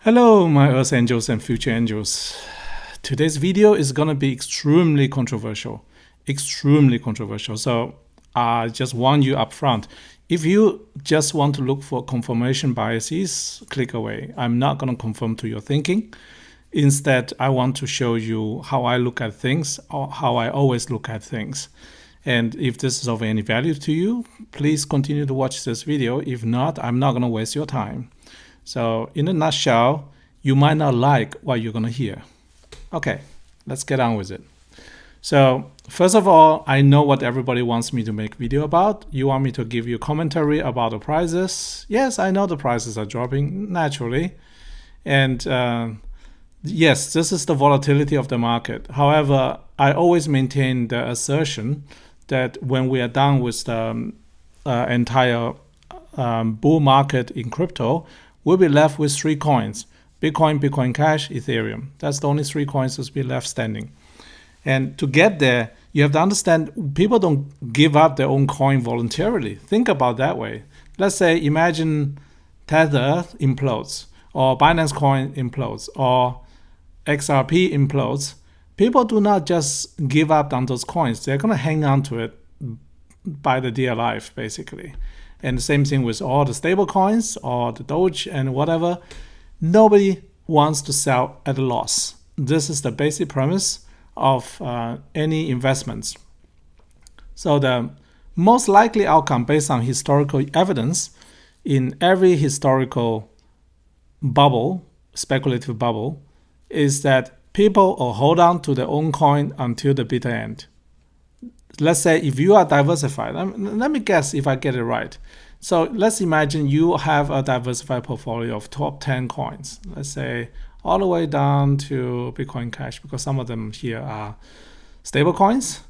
Hello, my Earth Angels and Future Angels. Today's video is going to be extremely controversial. Extremely controversial. So I just warn you up front. If you just want to look for confirmation biases, click away. I'm not going to conform to your thinking. Instead, I want to show you how I look at things, or how I always look at things. And if this is of any value to you, please continue to watch this video. If not, I'm not going to waste your time. So in a nutshell, you might not like what you're going to hear. Okay, let's get on with it. So first of all, I know what everybody wants me to make video about. You want me to give you commentary about the prices. Yes, I know the prices are dropping naturally. And yes, this is the volatility of the market. However, I always maintain the assertion that when we are done with the entire bull market in crypto, we'll be left with three coins: Bitcoin, Bitcoin Cash, Ethereum. That's the only three coins that's be left standing. And to get there, you have to understand people don't give up their own coin voluntarily. Think about that way. Let's say, imagine Tether implodes, or Binance Coin implodes, or XRP implodes. People do not just give up on those coins. They're going to hang on to it by the dear life, basically. And the same thing with all the stable coins or the Doge and whatever. Nobody wants to sell at a loss. This is the basic premise of any investments. So the most likely outcome based on historical evidence in every historical bubble, speculative bubble, is that people will hold on to their own coin until the bitter end. Let's say if you are diversified, let me guess if I get it right. So let's imagine you have a diversified portfolio of top 10 coins. Let's say all the way down to Bitcoin Cash, because some of them here are stable coins.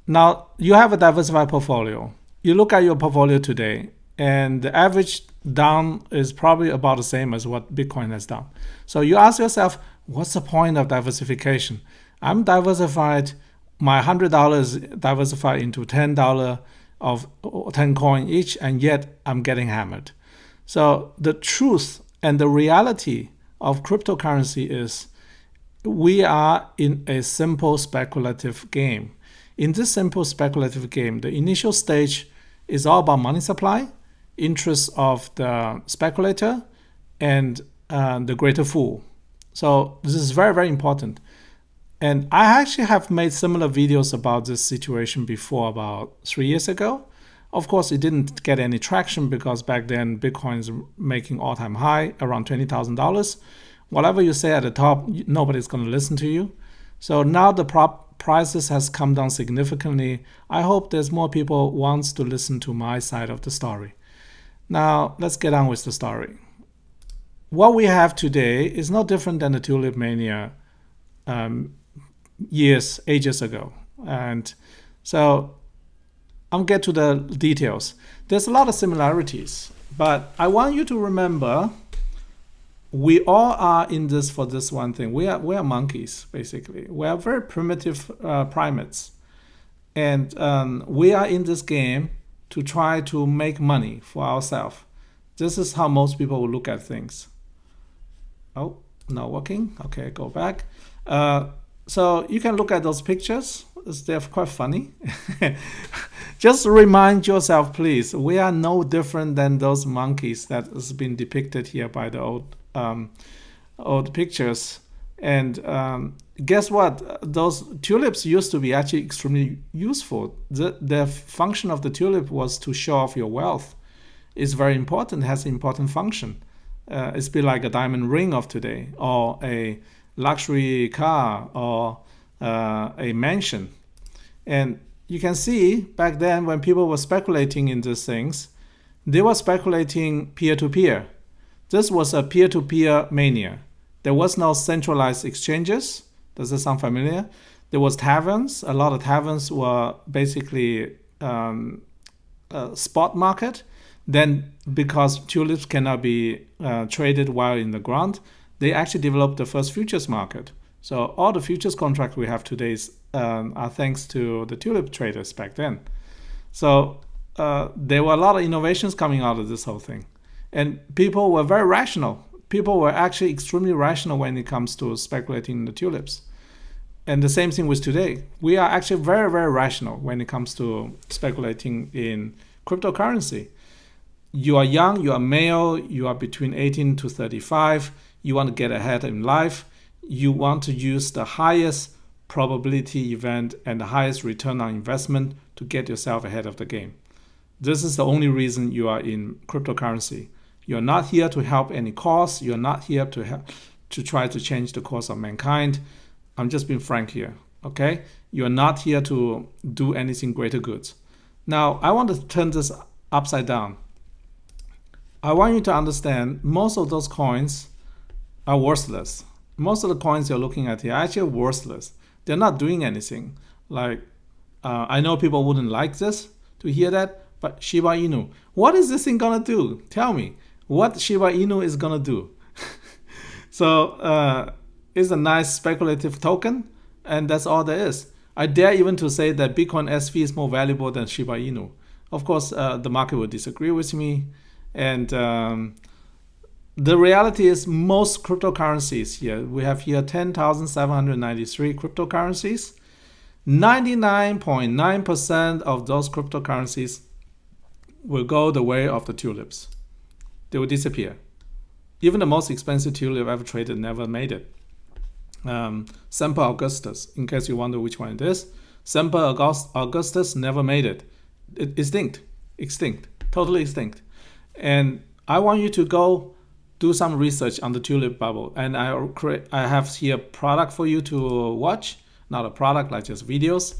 Now you have a diversified portfolio. You look at your portfolio today, and the average down is probably about the same as what Bitcoin has done. So you ask yourself, what's the point of diversification? I'm diversified. My $100 diversified into $10 of 10 coin each, and yet I'm getting hammered. So the truth and the reality of cryptocurrency is we are in a simple speculative game. In this simple speculative game, the initial stage is all about money supply, interest of the speculator, and the greater fool. So this is very, very important. And I actually have made similar videos about this situation before, about 3 years ago. Of course, it didn't get any traction because back then Bitcoin is making all-time high, around $20,000. Whatever you say at the top, nobody's going to listen to you. So now the prices has come down significantly. I hope there's more people wants to listen to my side of the story. Now, let's get on with the story. What we have today is no different than the TULIP mania ages ago. And so I'll get to the details. There's a lot of similarities, but I want you to remember we all are in this for this one thing. We are monkeys, basically. We are very primitive primates. And we are in this game to try to make money for ourselves. This is how most people will look at things. Oh, not working. Okay, go back. So you can look at those pictures. They're quite funny. Just remind yourself, please, we are no different than those monkeys that has been depicted here by the old pictures. And guess what? Those tulips used to be actually extremely useful. The function of the tulip was to show off your wealth. It's very important. It has an important function. It's be like a diamond ring of today, or a luxury car, or a mansion. And you can see back then when people were speculating in these things, they were speculating peer-to-peer. This was a peer-to-peer mania. There was no centralized exchanges. Does that sound familiar? There was taverns. A lot of taverns were basically a spot market. Then because tulips cannot be traded while in the ground, they actually developed the first futures market. So all the futures contracts we have today are thanks to the tulip traders back then. So there were a lot of innovations coming out of this whole thing. And people were very rational. people were actually extremely rational when it comes to speculating in the tulips. And the same thing with today. We are actually very, very rational when it comes to speculating in cryptocurrency. You are young, you are male, you are between 18 to 35, you want to get ahead in life, you want to use the highest probability event and the highest return on investment to get yourself ahead of the game. This is the only reason you are in cryptocurrency. You're not here to help any cause. You're not here to try to change the course of mankind. I'm just being frank here, okay? You're not here to do anything greater good. Now, I want to turn this upside down. I want you to understand most of those coins are worthless. Most of the coins you're looking at here are actually worthless. They're not doing anything. Like, I know people wouldn't like this to hear that, but Shiba Inu, what is this thing gonna do? Tell me, what Shiba Inu is gonna do? So it's a nice speculative token, and that's all there is. I dare even to say that Bitcoin SV is more valuable than Shiba Inu. Of course, the market will disagree with me, and the reality is most cryptocurrencies here, we have here 10,793 cryptocurrencies. 99.9% of those cryptocurrencies will go the way of the tulips. They will disappear. Even the most expensive tulip ever traded never made it. Semper Augustus, in case you wonder which one it is, Semper Augustus never made it. Extinct, totally extinct. And I want you to go do some research on the tulip bubble. And I have here a product for you to watch, not a product, like just videos.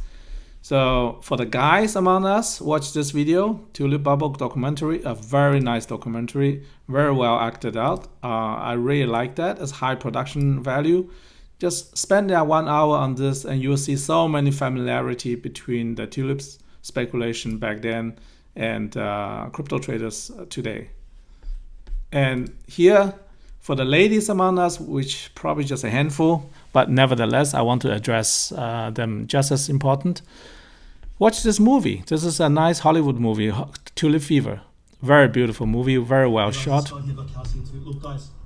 So for the guys among us, watch this video, Tulip Bubble documentary, a very nice documentary, very well acted out. I really like that. It's high production value. Just spend that 1 hour on this and you'll see so many familiarity between the tulips speculation back then and crypto traders today. And here, for the ladies among us, which probably just a handful, but nevertheless, I want to address them just as important. Watch this movie. This is a nice Hollywood movie, Tulip Fever. Very beautiful movie, very well shot.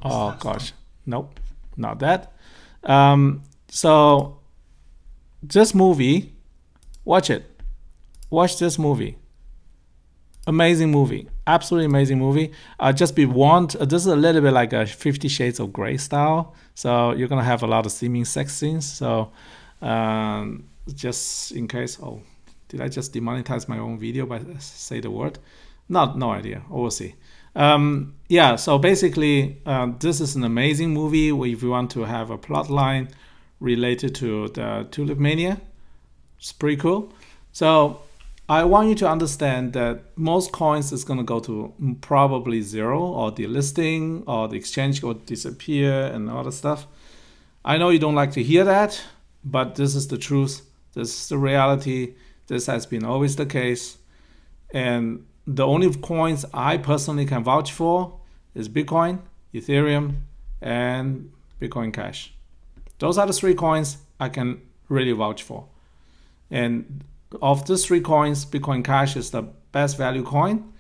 Oh gosh, nope, not that. So this movie, watch it. Watch this movie. Amazing movie, absolutely amazing movie. Just be warned, this is a little bit like a 50 Shades of Grey style. So you're gonna have a lot of steaming sex scenes. So just in case, oh, did I just demonetize my own video by say the word? No idea. We'll see. Yeah, so basically, this is an amazing movie if you want to have a plot line related to the Tulip Mania. It's pretty cool. So I want you to understand that most coins is going to go to probably zero, or delisting, or the exchange will disappear and all that stuff. I know you don't like to hear that, but this is the truth. This is the reality. This has been always the case. And the only coins I personally can vouch for is Bitcoin, Ethereum, and Bitcoin Cash. Those are the three coins I can really vouch for. And of these three coins, Bitcoin Cash is the best value coin,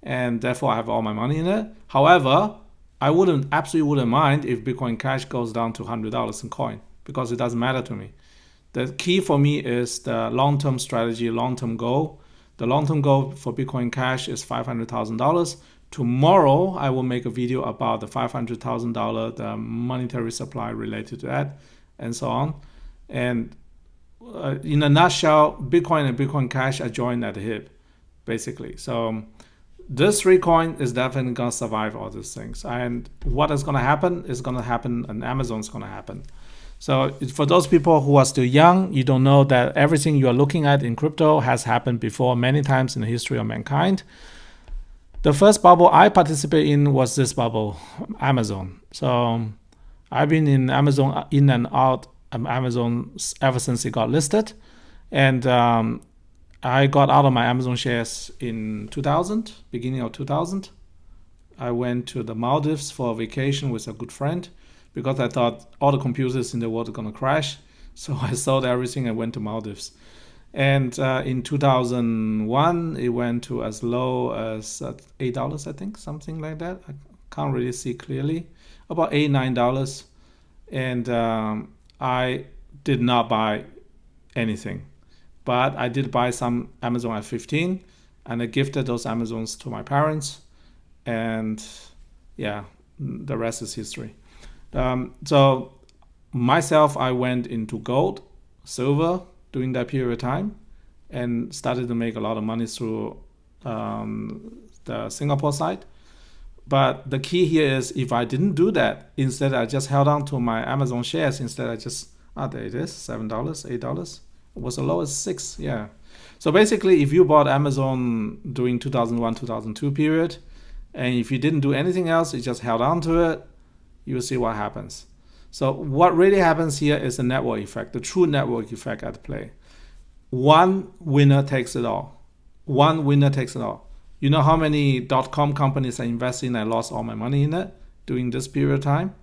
and therefore I have all my money in it. However, I absolutely wouldn't mind if Bitcoin Cash goes down to $100 in coin, because it doesn't matter to me. The key for me is the long-term strategy, long-term goal. The long-term goal for Bitcoin Cash is $500,000. Tomorrow, I will make a video about the $500,000, the monetary supply related to that, and so on. And in a nutshell, Bitcoin and Bitcoin Cash are joined at the hip, basically. So this three coin is definitely going to survive all these things. And what is going to happen is going to happen, and Amazon's going to happen. So for those people who are still young, you don't know that everything you are looking at in crypto has happened before many times in the history of mankind. The first bubble I participated in was this bubble, Amazon. So I've been in Amazon, in and out of Amazon ever since it got listed. And I got out of my Amazon shares in 2000, beginning of 2000. I went to the Maldives for a vacation with a good friend, because I thought all the computers in the world are going to crash. So I sold everything and went to Maldives. And in 2001, it went to as low as $8, I think, something like that. I can't really see clearly. about $8, $9, and I did not buy anything. But I did buy some Amazon at 15, and I gifted those Amazons to my parents, and yeah, the rest is history. So myself, I went into gold, silver during that period of time, and started to make a lot of money through the Singapore side. But the key here is if I didn't do that, instead I just held on to my Amazon shares. Instead I just, there it is, $7, $8. It was as low as $6, yeah. So basically, if you bought Amazon during 2001, 2002 period, and if you didn't do anything else, you just held on to it, you'll see what happens. So what really happens here is the network effect, the true network effect at play. One winner takes it all. One winner takes it all. You know how many .com companies I invested in, I lost all my money in it during this period of time?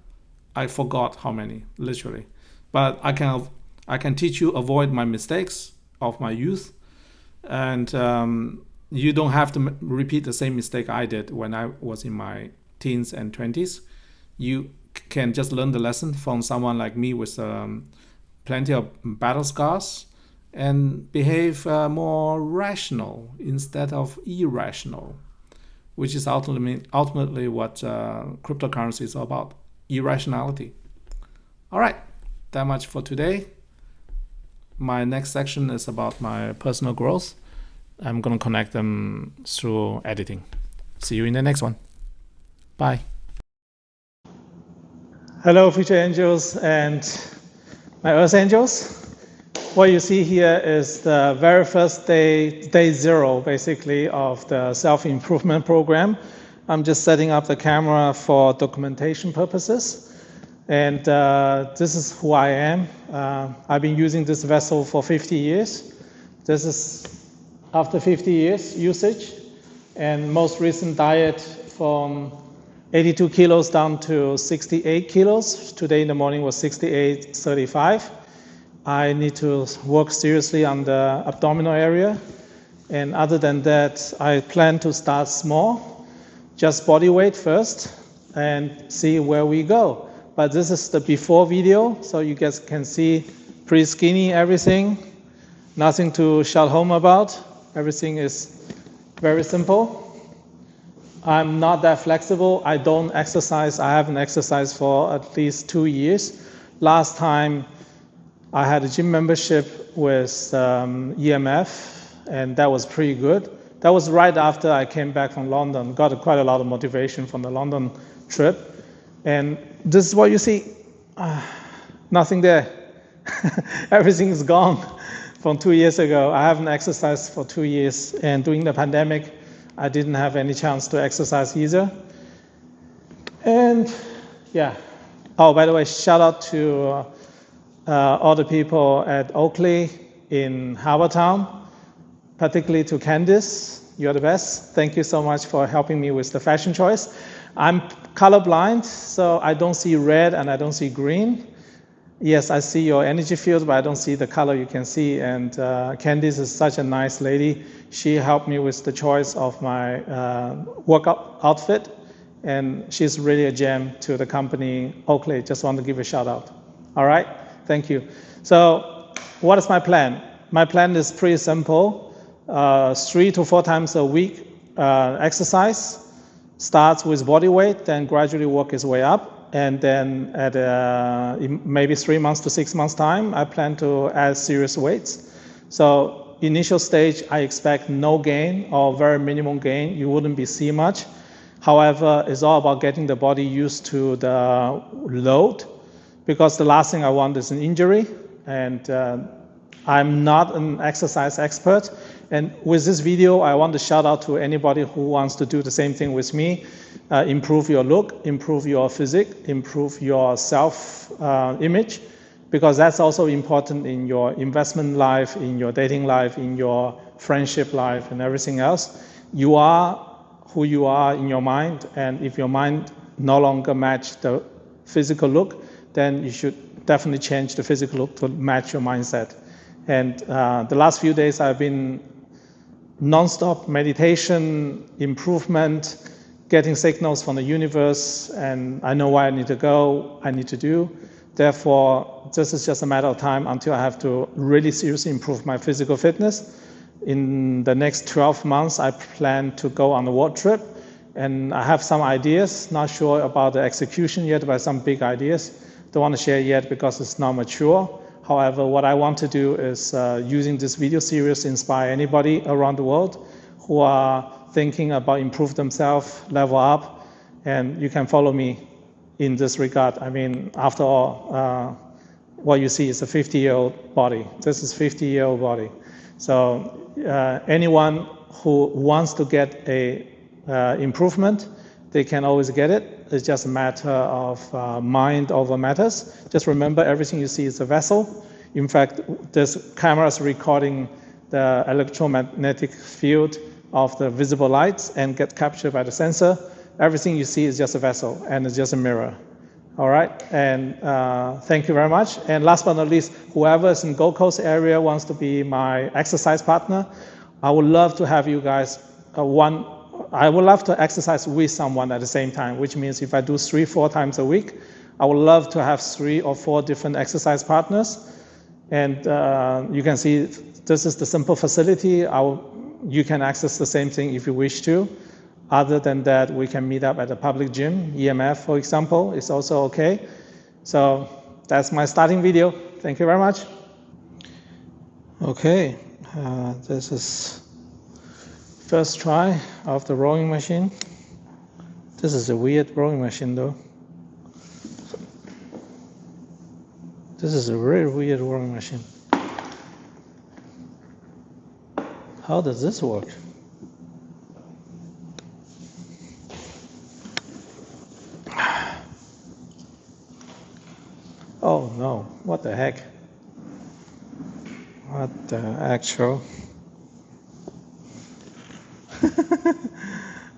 I forgot how many, literally. But I can teach you avoid my mistakes of my youth. And you don't have to repeat the same mistake I did when I was in my teens and 20s. You can just learn the lesson from someone like me with plenty of battle scars and behave more rational instead of irrational, which is ultimately what cryptocurrency is all about, irrationality. All right, that much for today. My next section is about my personal growth. I'm going to connect them through editing. See you in the next one. Bye. Hello, future angels and my earth angels. What you see here is the very first day zero, basically, of the self-improvement program. I'm just setting up the camera for documentation purposes. And this is who I am. I've been using this vessel for 50 years. This is after 50 years usage. And most recent diet from 82 kilos down to 68 kilos. Today in the morning was 68.35. I need to work seriously on the abdominal area. And other than that, I plan to start small, just body weight first, and see where we go. But this is the before video, so you guys can see pretty skinny everything. Nothing to shout home about. Everything is very simple. I'm not that flexible. I don't exercise. I haven't exercised for at least 2 years. Last time I had a gym membership with EMF, and that was pretty good. That was right after I came back from London. Got quite a lot of motivation from the London trip. And this is what you see. Nothing there. Everything is gone from 2 years ago. I haven't exercised for 2 years. And during the pandemic, I didn't have any chance to exercise either. And yeah. Oh, by the way, shout out to all the people at Oakley in Harbortown, particularly to Candice. You're the best. Thank you so much for helping me with the fashion choice. I'm colorblind, so I don't see red and I don't see green. Yes, I see your energy field, but I don't see the color you can see. And Candice is such a nice lady. She helped me with the choice of my workout outfit, and she's really a gem to the company Oakley. Just want to give a shout out. All right, thank you. So what is my plan? My plan is pretty simple. 3 to 4 times a week exercise. Starts with body weight, then gradually work his way up. And then at maybe 3 months to 6 months time, I plan to add serious weights. So initial stage, I expect no gain or very minimum gain. You wouldn't be seeing much. However, it's all about getting the body used to the load, because the last thing I want is an injury. And I'm not an exercise expert. And with this video, I want to shout out to anybody who wants to do the same thing with me. Improve your look, improve your physique, improve your self-image, because that's also important in your investment life, in your dating life, in your friendship life, and everything else. You are who you are in your mind, and if your mind no longer matches the physical look, then you should definitely change the physical look to match your mindset. And the last few days I've been non-stop meditation, improvement, getting signals from the universe, and I know where I need to go, I need to do. Therefore, this is just a matter of time until I have to really seriously improve my physical fitness. In the next 12 months, I plan to go on a world trip, and I have some ideas, not sure about the execution yet, but some big ideas. Don't want to share yet because it's not mature. However, what I want to do is using this video series to inspire anybody around the world who are thinking about improve themselves, level up, and you can follow me in this regard. I mean, after all, what you see is a 50-year-old body. This is 50-year-old body. So anyone who wants to get a improvement, they can always get it. It's just a matter of mind over matters. Just remember, everything you see is a vessel. In fact, this camera is recording the electromagnetic field of the visible lights and get captured by the sensor. Everything you see is just a vessel, and it's just a mirror. All right, and thank you very much. And last but not least, whoever is in Gold Coast area wants to be my exercise partner, I would love to have you guys I would love to exercise with someone at the same time, which means if I do 3-4 times a week, I would love to have 3 or 4 different exercise partners. And you can see this is the simple facility. You can access the same thing if you wish to. Other than that, we can meet up at a public gym. EMF, for example, is also okay. So that's my starting video. Thank you very much. Okay, this is first try of the rowing machine. This is a weird rowing machine though. This is a very weird rowing machine. How does this work? Oh no, what the heck? What the actual?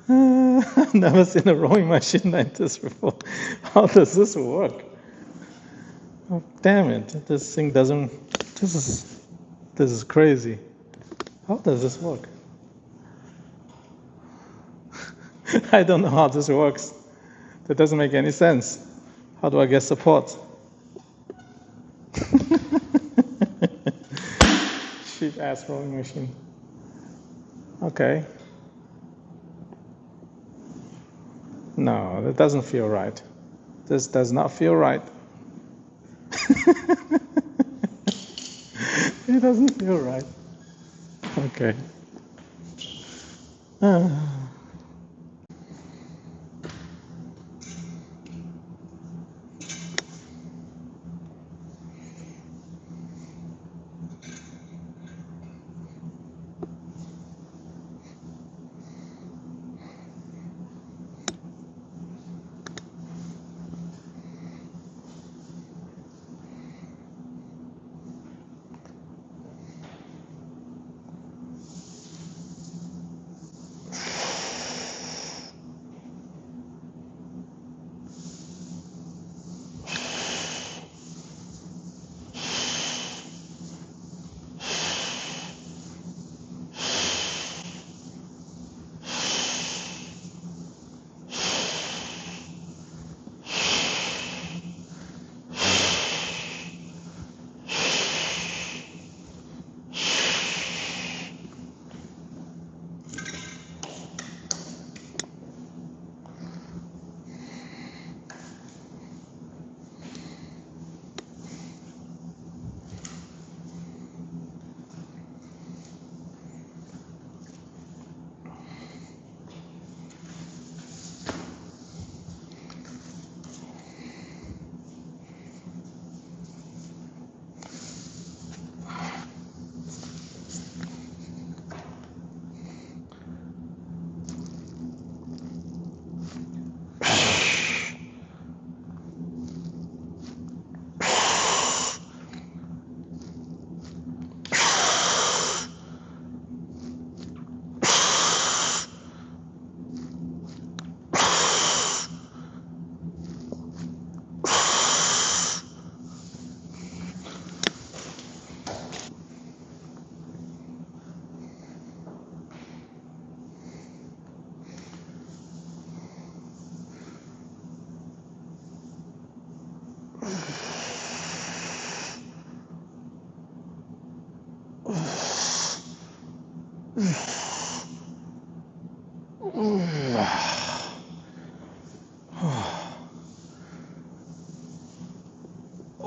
I've never seen a rowing machine like this before. How does this work? Oh, damn it, this thing doesn't, this is crazy. How does this work? I don't know how this works. That doesn't make any sense. How do I get support? Cheap ass rowing machine. Okay. No, that doesn't feel right. This does not feel right. It doesn't feel right. Okay.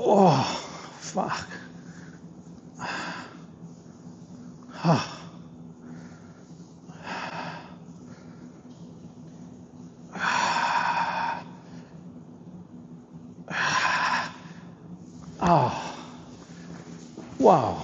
Oh, fuck. Oh, wow.